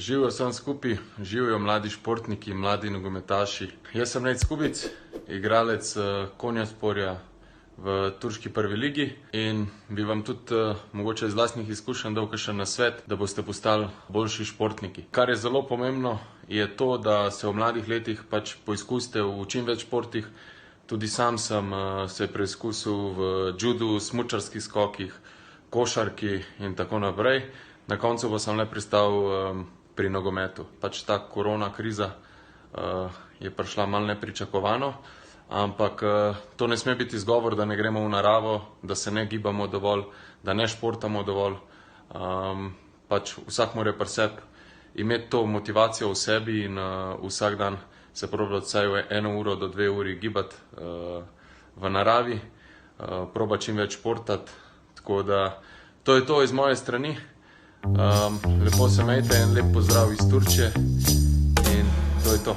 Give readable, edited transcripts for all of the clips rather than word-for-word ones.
Živijo vsem skupaj, živijo mladi športniki, mladi nogometaši. Jaz sem Nejc Kubic, igralec Konjasporja v turški prvi ligi in bi vam tudi mogoče iz lastnih izkušenj dal kakšen nasvet, da boste postali boljši športniki. Kar je zelo pomembno, je to, da se v mladih letih pač poizkusite v čim več športih. Tudi sam sem se preizkusil v judu, smučarskih skokih, košarki in tako naprej. Na koncu pa sem le pristal pri nogometu. Pač ta korona kriza je prišla malo nepričakovano, ampak to ne sme biti izgovor, da ne gremo v naravo, da se ne gibamo dovolj, da ne športamo dovolj. Pač vsak mora pri sebi imeti to motivacijo v sebi in vsak dan se probati vsaj 1 uro do 2 uri gibati v naravi, probati čim več športati. Tako da to je to iz moje strani. Lepo se imejte, en lep pozdrav iz Turčije in to je to.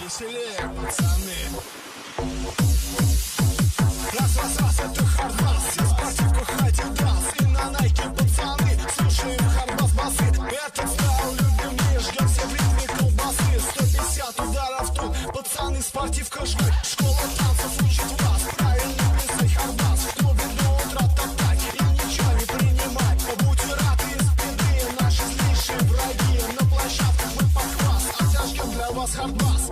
веселее, пацаны. Раз, это хардбас. Все в спортивках Адидас и на Найке, пацаны. Слушаем хардбас басы. Этот стайл любим мы, ждем все в ритме колбасы. 150 ударов тут, пацаны, спортивка жмут. Школа танцев учит вас, правильно плясать хардбас. В клубе до утра топтать и ничего не принимать. Будь рад из беды, наши злейшие враги. На площадках мы похвас, а зажгем для вас хардбас.